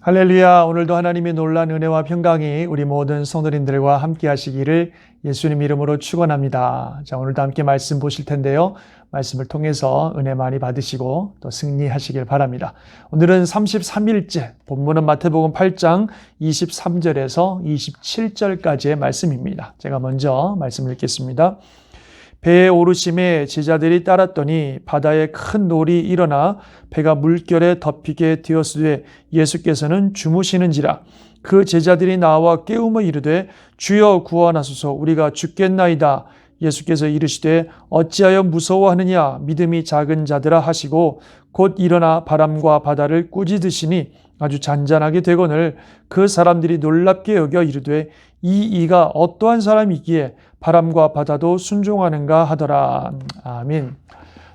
할렐루야. 오늘도 하나님의 놀라운 은혜와 평강이 우리 모든 성도님들과 함께 하시기를 예수님 이름으로 축원합니다. 자, 오늘도 함께 말씀 보실 텐데요. 말씀을 통해서 은혜 많이 받으시고 또 승리하시길 바랍니다. 오늘은 33일째, 본문은 마태복음 8장 23절에서 27절까지의 말씀입니다. 제가 먼저 말씀을 읽겠습니다. 배에 오르심에 제자들이 따랐더니 바다에 큰 놀이 일어나 배가 물결에 덮이게 되었으되 예수께서는 주무시는지라. 그 제자들이 나와 깨우며 이르되 주여 구원하소서, 우리가 죽겠나이다. 예수께서 이르시되 어찌하여 무서워하느냐, 믿음이 작은 자들아 하시고 곧 일어나 바람과 바다를 꾸짖으시니 아주 잔잔하게 되거늘 그 사람들이 놀랍게 여겨 이르되 이 이가 어떠한 사람이기에 바람과 바다도 순종하는가 하더라. 아멘.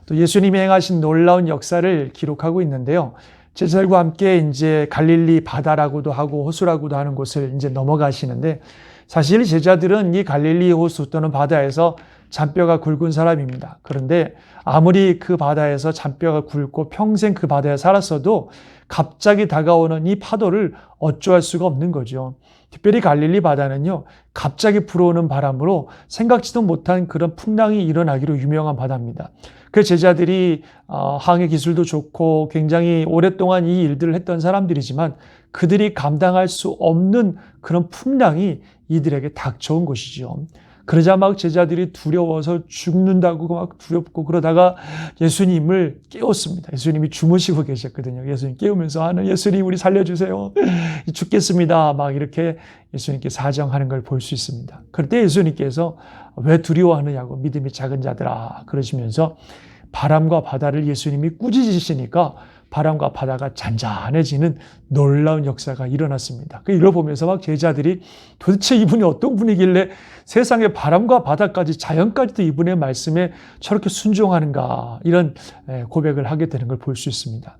또 예수님이 행하신 놀라운 역사를 기록하고 있는데요. 제자들과 함께 이제 갈릴리 바다라고도 하고 호수라고도 하는 곳을 이제 넘어가시는데, 사실 제자들은 이 갈릴리 호수 또는 바다에서 잔뼈가 굵은 사람입니다. 그런데 아무리 그 바다에서 잔뼈가 굵고 평생 그 바다에 살았어도 갑자기 다가오는 이 파도를 어찌할 수가 없는 거죠. 특별히 갈릴리 바다는요, 갑자기 불어오는 바람으로 생각지도 못한 그런 풍랑이 일어나기로 유명한 바다입니다. 그 제자들이 항해 기술도 좋고 굉장히 오랫동안 이 일들을 했던 사람들이지만 그들이 감당할 수 없는 그런 풍랑이 이들에게 닥쳐온 것이죠. 그러자 막 제자들이 두려워서 죽는다고 막 두렵고 그러다가 예수님을 깨웠습니다. 예수님이 주무시고 계셨거든요. 예수님 깨우면서 예수님 우리 살려주세요. 죽겠습니다. 막 이렇게 예수님께 사정하는 걸 볼 수 있습니다. 그때 예수님께서 왜 두려워하느냐고, 믿음이 작은 자들아 그러시면서 바람과 바다를 예수님이 꾸짖으시니까 바람과 바다가 잔잔해지는 놀라운 역사가 일어났습니다. 이걸 보면서 막 제자들이 도대체 이분이 어떤 분이길래 세상의 바람과 바다까지 자연까지도 이분의 말씀에 저렇게 순종하는가, 이런 고백을 하게 되는 걸 볼 수 있습니다.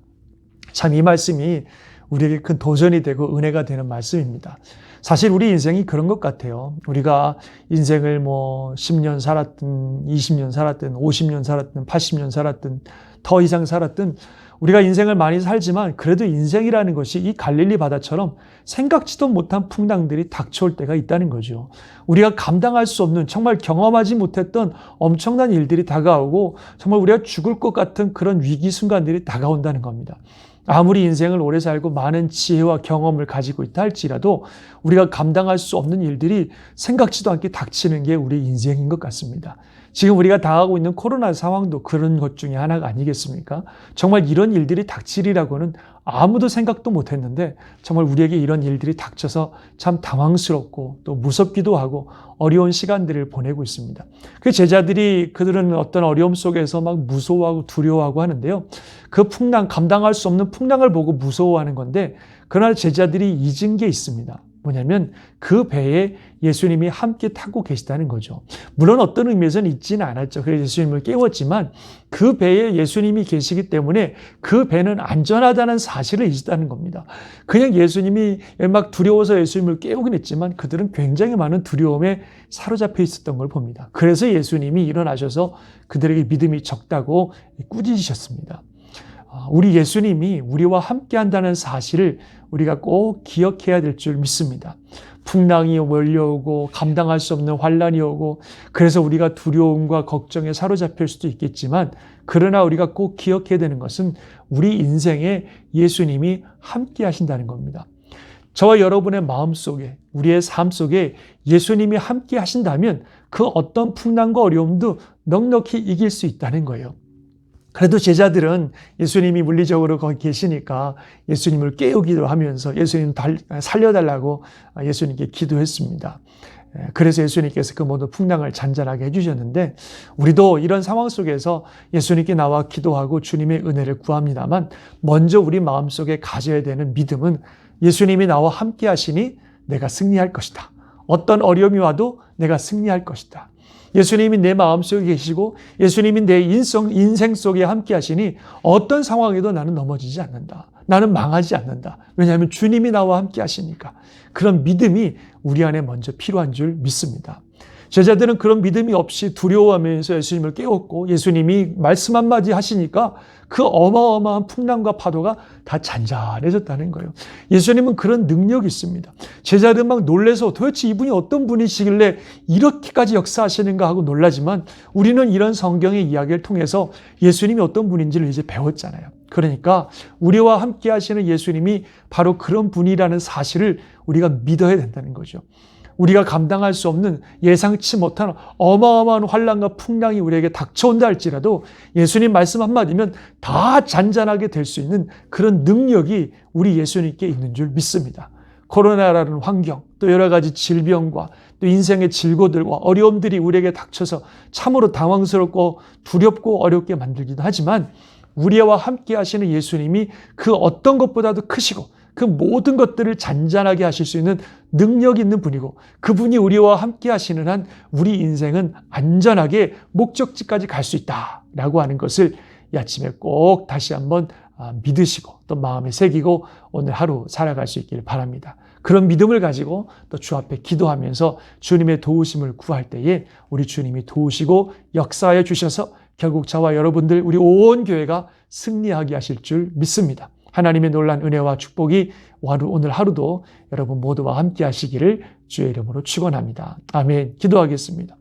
참 이 말씀이 우리에게 큰 도전이 되고 은혜가 되는 말씀입니다. 사실 우리 인생이 그런 것 같아요. 우리가 인생을 10년 살았든 20년 살았든 50년 살았든 80년 살았든 더 이상 살았든 우리가 인생을 많이 살지만 그래도 인생이라는 것이 이 갈릴리 바다처럼 생각지도 못한 풍랑들이 닥쳐올 때가 있다는 거죠. 우리가 감당할 수 없는, 정말 경험하지 못했던 엄청난 일들이 다가오고 정말 우리가 죽을 것 같은 그런 위기 순간들이 다가온다는 겁니다. 아무리 인생을 오래 살고 많은 지혜와 경험을 가지고 있다 할지라도 우리가 감당할 수 없는 일들이 생각지도 않게 닥치는 게 우리 인생인 것 같습니다. 지금 우리가 당하고 있는 코로나 상황도 그런 것 중에 하나가 아니겠습니까? 정말 이런 일들이 닥치리라고는 아무도 생각도 못했는데 정말 우리에게 이런 일들이 닥쳐서 참 당황스럽고 또 무섭기도 하고 어려운 시간들을 보내고 있습니다. 그 제자들이 그들은 어떤 어려움 속에서 막 무서워하고 두려워하고 하는데요. 그 풍랑, 감당할 수 없는 풍랑을 보고 무서워하는 건데, 그날 제자들이 잊은 게 있습니다. 뭐냐면 그 배에 예수님이 함께 타고 계시다는 거죠. 물론 어떤 의미에서는 잊지는 않았죠. 그래서 예수님을 깨웠지만 그 배에 예수님이 계시기 때문에 그 배는 안전하다는 사실을 잊었다는 겁니다. 그냥 예수님이 막 두려워서 예수님을 깨우긴 했지만 그들은 굉장히 많은 두려움에 사로잡혀 있었던 걸 봅니다. 그래서 예수님이 일어나셔서 그들에게 믿음이 적다고 꾸짖으셨습니다. 우리 예수님이 우리와 함께 한다는 사실을 우리가 꼭 기억해야 될 줄 믿습니다. 풍랑이 몰려오고 감당할 수 없는 환란이 오고 그래서 우리가 두려움과 걱정에 사로잡힐 수도 있겠지만, 그러나 우리가 꼭 기억해야 되는 것은 우리 인생에 예수님이 함께 하신다는 겁니다. 저와 여러분의 마음속에, 우리의 삶 속에 예수님이 함께 하신다면 그 어떤 풍랑과 어려움도 넉넉히 이길 수 있다는 거예요. 그래도 제자들은 예수님이 물리적으로 거기 계시니까 예수님을 깨우기도 하면서 예수님 살려달라고 예수님께 기도했습니다. 그래서 예수님께서 그 모든 풍랑을 잔잔하게 해주셨는데, 우리도 이런 상황 속에서 예수님께 나와 기도하고 주님의 은혜를 구합니다만, 먼저 우리 마음속에 가져야 되는 믿음은 예수님이 나와 함께 하시니 내가 승리할 것이다. 어떤 어려움이 와도 내가 승리할 것이다. 예수님이 내 마음속에 계시고 예수님이 내 인생 속에 함께 하시니 어떤 상황에도 나는 넘어지지 않는다. 나는 망하지 않는다. 왜냐하면 주님이 나와 함께 하시니까. 그런 믿음이 우리 안에 먼저 필요한 줄 믿습니다. 제자들은 그런 믿음이 없이 두려워하면서 예수님을 깨웠고 예수님이 말씀 한마디 하시니까 그 어마어마한 풍랑과 파도가 다 잔잔해졌다는 거예요. 예수님은 그런 능력이 있습니다. 제자들은 막 놀라서 도대체 이분이 어떤 분이시길래 이렇게까지 역사하시는가 하고 놀라지만 우리는 이런 성경의 이야기를 통해서 예수님이 어떤 분인지를 이제 배웠잖아요. 그러니까 우리와 함께 하시는 예수님이 바로 그런 분이라는 사실을 우리가 믿어야 된다는 거죠. 우리가 감당할 수 없는 예상치 못한 어마어마한 환난과 풍랑이 우리에게 닥쳐온다 할지라도 예수님 말씀 한마디면 다 잔잔하게 될 수 있는 그런 능력이 우리 예수님께 있는 줄 믿습니다. 코로나라는 환경, 또 여러 가지 질병과 또 인생의 질고들과 어려움들이 우리에게 닥쳐서 참으로 당황스럽고 두렵고 어렵게 만들기도 하지만 우리와 함께 하시는 예수님이 그 어떤 것보다도 크시고 그 모든 것들을 잔잔하게 하실 수 있는 능력이 있는 분이고 그분이 우리와 함께 하시는 한 우리 인생은 안전하게 목적지까지 갈 수 있다라고 하는 것을 이 아침에 꼭 다시 한번 믿으시고 또 마음에 새기고 오늘 하루 살아갈 수 있기를 바랍니다. 그런 믿음을 가지고 또 주 앞에 기도하면서 주님의 도우심을 구할 때에 우리 주님이 도우시고 역사해 주셔서 결국 저와 여러분들 우리 온 교회가 승리하게 하실 줄 믿습니다. 하나님의 놀란 은혜와 축복이 오늘 하루도 여러분 모두와 함께 하시기를 주의 이름으로 축원합니다. 아멘. 기도하겠습니다.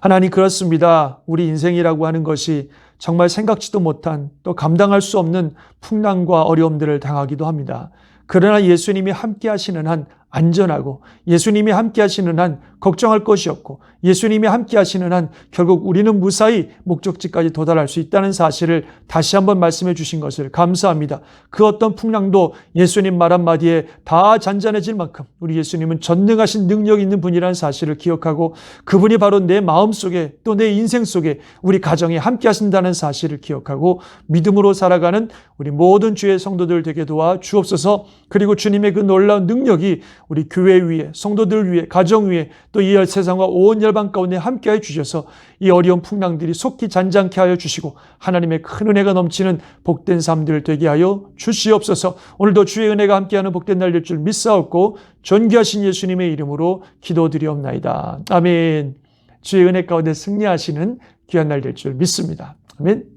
하나님, 그렇습니다. 우리 인생이라고 하는 것이 정말 생각지도 못한 또 감당할 수 없는 풍랑과 어려움들을 당하기도 합니다. 그러나 예수님이 함께 하시는 한 안전하고 예수님이 함께 하시는 한 걱정할 것이 없고 예수님이 함께 하시는 한 결국 우리는 무사히 목적지까지 도달할 수 있다는 사실을 다시 한번 말씀해 주신 것을 감사합니다. 그 어떤 풍랑도 예수님 말 한마디에 다 잔잔해질 만큼 우리 예수님은 전능하신 능력 있는 분이라는 사실을 기억하고 그분이 바로 내 마음속에 또 내 인생 속에 우리 가정에 함께 하신다는 사실을 기억하고 믿음으로 살아가는 우리 모든 주의 성도들 되게 도와 주옵소서. 그리고 주님의 그 놀라운 능력이 우리 교회 위에, 성도들 위에, 가정 위에 또 이 세상과 온 열방 가운데 함께해 주셔서 이 어려운 풍랑들이 속히 잔잔케 하여 주시고 하나님의 큰 은혜가 넘치는 복된 삶들 되게 하여 주시옵소서. 오늘도 주의 은혜가 함께하는 복된 날 될 줄 믿사옵고 존귀하신 예수님의 이름으로 기도드리옵나이다. 아멘. 주의 은혜 가운데 승리하시는 귀한 날 될 줄 믿습니다. 아멘.